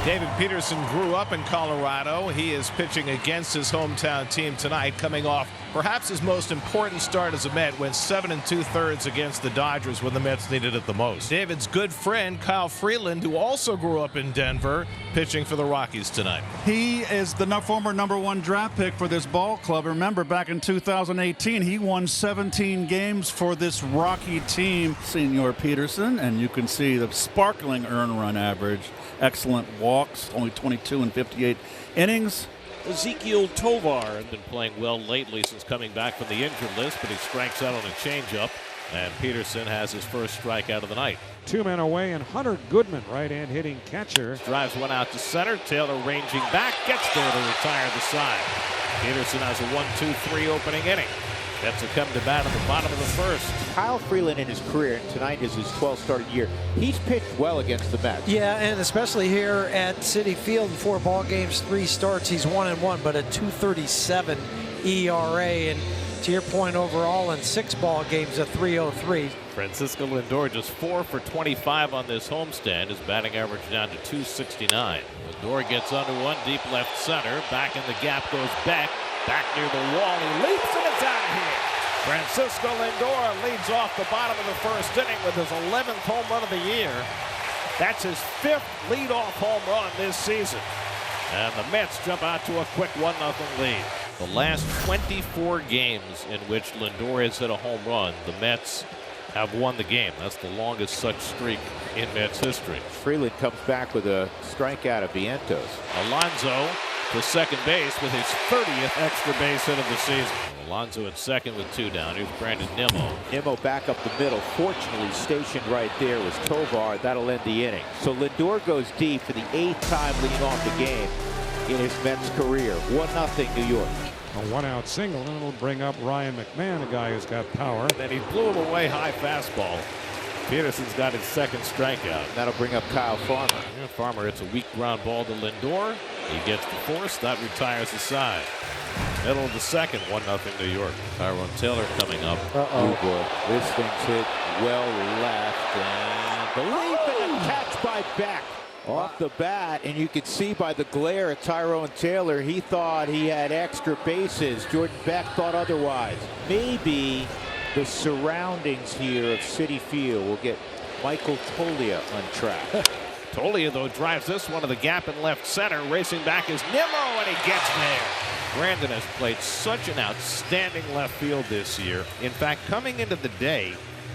David Peterson grew up in Colorado. He is pitching against his hometown team tonight, coming off perhaps his most important start as a Met, went 7 2/3 against the Dodgers when the Mets needed it the most. David's good friend Kyle Freeland, who also grew up in Denver, pitching for the Rockies tonight. He is the former #1 draft pick for this ball club. Remember, back in 2018, he won 17 games for this Rocky team. Senior Peterson, and you can see the sparkling earned run average. Excellent walks, only 22 in 58 innings. Ezequiel Tovar has been playing well lately since coming back from the injured list, but he strikes out on a changeup, and Peterson has his first strikeout of the night. 2 men away, and Hunter Goodman, right-hand hitting catcher. Drives one out to center. Taylor ranging back, gets there to retire the side. Peterson has a 1-2-3 opening inning. Gets to come to bat at the bottom of the first. Kyle Freeland in his career, and tonight is his 12th started year. He's pitched well against the Mets. Yeah, and especially here at Citi Field in 4 ball games, 3 starts, he's 1-1, but a 2.37 ERA. And to your point, overall in 6 ball games, a 3.03. Francisco Lindor just 4 for 25 on this homestand. His batting average down to 269. Lindor gets under one, deep left center. Back in the gap goes Beck. Back near the wall, he leaps and it's out of here. Francisco Lindor leads off the bottom of the first inning with his 11th home run of the year. That's his 5th leadoff home run this season. And the Mets jump out to a quick 1-0 lead. The last 24 games in which Lindor has hit a home run, the Mets have won the game. That's the longest such streak in Mets history. Freeland comes back with a strikeout of Vientos. Alonso to second base with his 30th extra base hit of the season. Alonso at second with 2 down. Here's Brandon Nimmo. Nimmo back up the middle. Fortunately, stationed right there was Tovar. That'll end the inning. So Lindor goes deep for the 8th time leading off the game in his Mets career. 1-0 New York. A 1-out single, and it'll bring up Ryan McMahon, a guy who's got power. And then he blew him away high fastball. Peterson's got his 2nd strikeout. That'll bring up Kyle Farmer. Yeah, Farmer hits a weak ground ball to Lindor. He gets the force. That retires the side. Middle of the second, 1-0 New York. Tyrone Taylor coming up. Oh boy, this thing's hit well left, and the leap and a catch by Beck off the bat, and you could see by the glare at Tyrone Taylor, he thought he had extra bases. Jordan Beck thought otherwise. Maybe the surroundings here of Citi Field will get Michael Toglia on track. Toglia, though, drives this one to the gap in left center. Racing back is Nimmo, and he gets there. Brandon has played such an outstanding left field this year. In fact, coming into the day,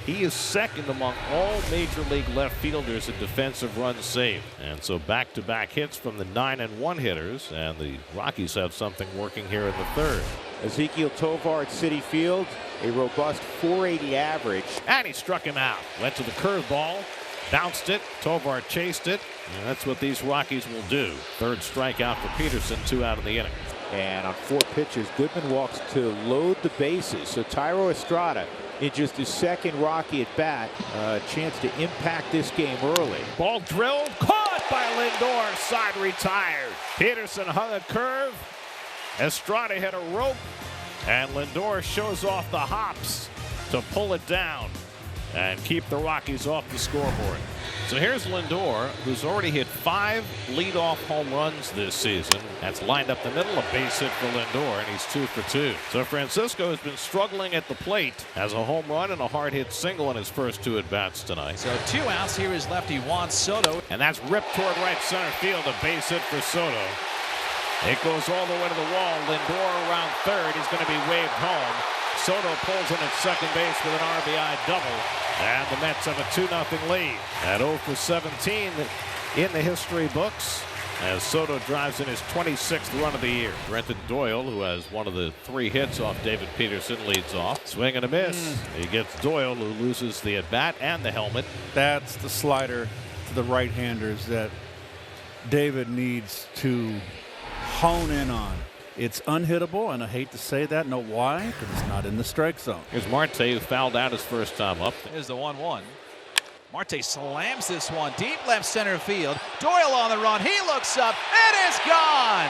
he is second among all major league left fielders in defensive runs saved. And so back-to-back hits from the 9-1 hitters, and the Rockies have something working here in the third. Ezequiel Tovar at Citi Field, a robust .480 average. And he struck him out. Went to the curveball, bounced it. Tovar chased it. And that's what these Rockies will do. 3rd strikeout for Peterson, 2 out in the inning. And on 4 pitches, Goodman walks to load the bases. So Thairo Estrada in just his 2nd Rocky at bat, a chance to impact this game early. Ball drilled, caught by Lindor, side retired. Peterson hung a curve. Estrada hit a rope, and Lindor shows off the hops to pull it down and keep the Rockies off the scoreboard. So here's Lindor, who's already hit 5 leadoff home runs this season. That's lined up the middle, a base hit for Lindor, and he's 2 for 2. So Francisco has been struggling at the plate, has a home run and a hard hit single in his first 2 at-bats tonight. So 2 outs. Here is lefty Juan Soto. And that's ripped toward right center field, a base hit for Soto. It goes all the way to the wall. Lindor around third. He's going to be waved home. Soto pulls in at second base with an RBI double. And the Mets have a 2-0 lead. At 0 for 17 in the history books as Soto drives in his 26th run of the year. Brenton Doyle, who has one of the 3 hits off David Peterson, leads off. Swing and a miss. He gets Doyle, who loses the at-bat and the helmet. That's the slider to the right-handers that David needs to hone in on. It's unhittable, and I hate to say that. Know why? Because it's not in the strike zone. Here's Marte, who fouled out his first time up. There's the 1-1. Marte slams this one deep left center field. Doyle on the run. He looks up. It is gone.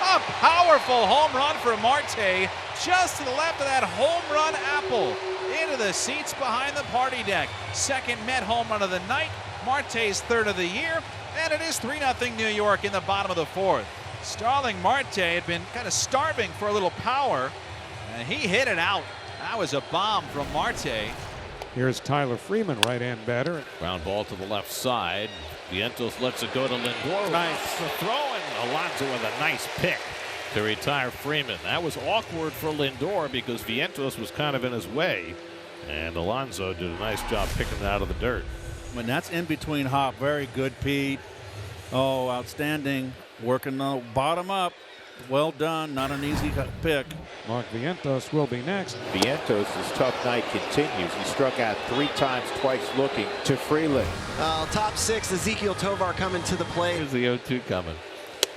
A powerful home run for Marte. Just to the left of that home run apple. Into the seats behind the party deck. 2nd Met home run of the night. Marte's third of the year, and it is 3-0 New York in the bottom of the fourth. Starling Marte had been kind of starving for a little power, and he hit it out. That was a bomb from Marte. Here's Tyler Freeman, right-hand batter. Ground ball to the left side. Vientos lets it go to Lindor. Nice. The throw, and Alonso with a nice pick to retire Freeman. That was awkward for Lindor because Vientos was kind of in his way, and Alonso did a nice job picking it out of the dirt. When that's in between hop, very good, Pete. Oh, outstanding. Working the bottom up. Well done. Not an easy pick. Mark Vientos will be next. Vientos' tough night continues. He struck out 3 times, twice looking to Freeland. Top 6, Ezekiel Tovar coming to the plate. Here's the 0-2 coming.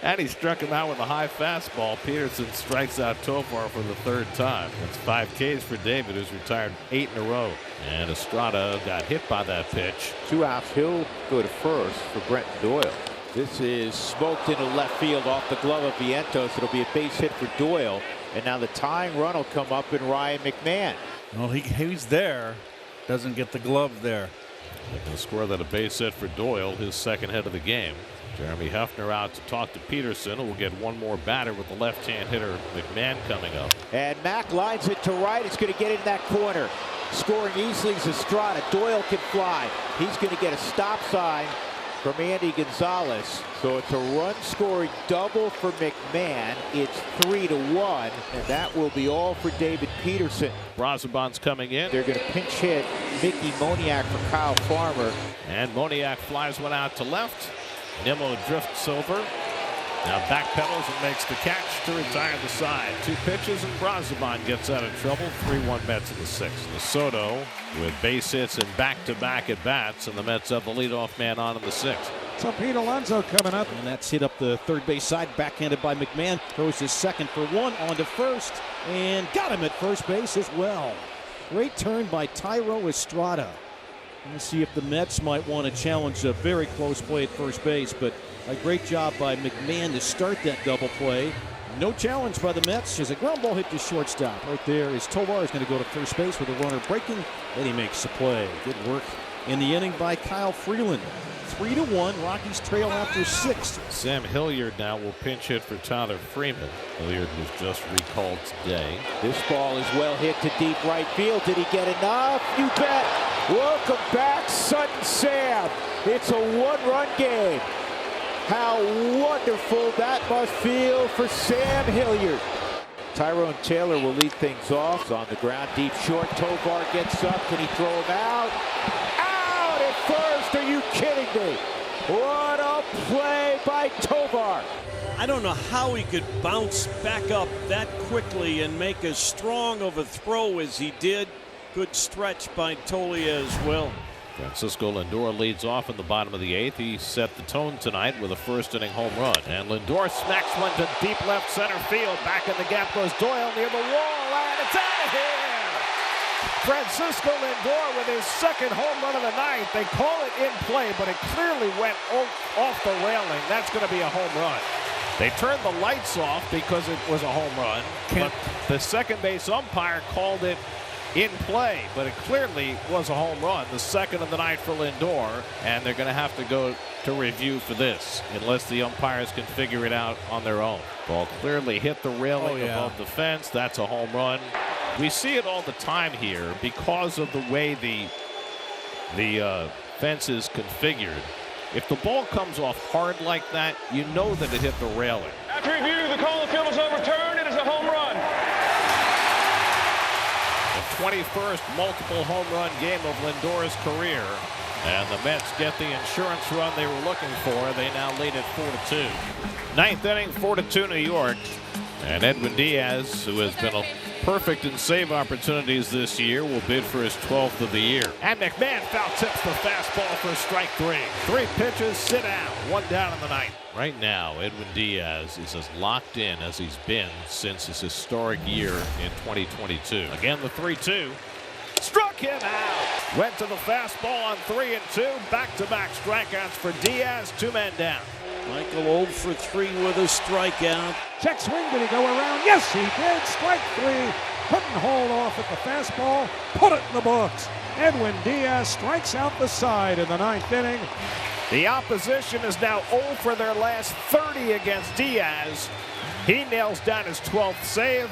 And he struck him out with a high fastball. Peterson strikes out Tovar for the 3rd time. That's 5 Ks for David, who's retired 8 in a row. And Estrada got hit by that pitch. 2 outs. He'll go to first for Brenton Doyle. This is smoked into left field off the glove of Vientos. It'll be a base hit for Doyle. And now the tying run will come up in Ryan McMahon. Well, he's there. Doesn't get the glove there. They're going to score that a base hit for Doyle, his 2nd hit of the game. Jeremy Hefner out to talk to Peterson, and we'll get one more batter with the left-hand hitter McMahon coming up. And Mack lines it to right. It's going to get in that corner. Scoring easily is Estrada. Doyle can fly. He's going to get a stop sign from Andy Gonzalez. So it's a run-scoring double for McMahon. It's 3-1, and that will be all for David Peterson. Brazoban's coming in. They're going to pinch hit Mickey Moniak for Kyle Farmer. And Moniak flies one out to left. Nimmo drifts over. Now backpedals and makes the catch to retire the side. 2 pitches and Brazoban gets out of trouble. 3-1 Mets in the 6th. Soto with base hits and back-to-back at bats, and the Mets have the leadoff man on in the 6th. So Pete Alonso coming up. And that's hit up the third base side, backhanded by McMahon. Throws his 2nd for 1 on to first, and got him at first base as well. Great turn by Thairo Estrada. Let's see if the Mets might want to challenge a very close play at first base, but a great job by McMahon to start that double play. No challenge by the Mets. There's a ground ball hit to shortstop. Right there is Tovar is going to go to first base with a runner breaking. Then he makes the play. Good work in the inning by Kyle Freeland. 3-1. Rockies trail after 6. Sam Hilliard now will pinch hit for Tyler Freeman. Hilliard was just recalled today. This ball is well hit to deep right field. Did he get enough? You bet. Welcome back, Sutton Sam. It's a 1-run game. How wonderful that must feel for Sam Hilliard. Tyrone Taylor will lead things off. On the ground, deep short. Tovar gets up. Can he throw him out? Out at first. Are you kidding me? What a play by Tovar. I don't know how he could bounce back up that quickly and make as strong of a throw as he did. Good stretch by Tolia as well. Francisco Lindor leads off in the bottom of the 8th. He set the tone tonight with a 1st-inning home run. And Lindor smacks one to deep left center field. Back in the gap goes Doyle near the wall, and it's out of here! Francisco Lindor with his 2nd home run of the night. They call it in play, but it clearly went off the railing. That's going to be a home run. They turned the lights off because it was a home run. But the second base umpire called it in play, but it clearly was a home run, the 2nd of the night for Lindor, and they're going to have to go to review for this unless the umpires can figure it out on their own. Ball clearly hit the railing above the fence. That's a home run. We see it all the time here because of the way the fence is configured. If the ball comes off hard like that, you know that it hit the railing. After review, the call of the field is overturned. It is a home run. 21st multiple home run game of Lindor's career, and the Mets get the insurance run they were looking for. They now lead it 4-2. 9th inning, 4-2 New York, and Edwin Diaz, who has been perfect in save opportunities this year, will bid for his 12th of the year. And McMahon foul tips the fastball for strike 3. 3 pitches, sit down, 1 down in the 9th. Right now, Edwin Diaz is as locked in as he's been since his historic year in 2022. Again, the 3-2. Struck him out. Went to the fastball on 3 and 2. Back-to-back strikeouts for Diaz. 2 men down. Michael 0 for 3 with a strikeout. Check swing. Did he go around? Yes, he did. Strike 3. Couldn't hold off at the fastball. Put it in the books. Edwin Diaz strikes out the side in the 9th inning. The opposition is now 0 for their last 30 against Diaz. He nails down his 12th save.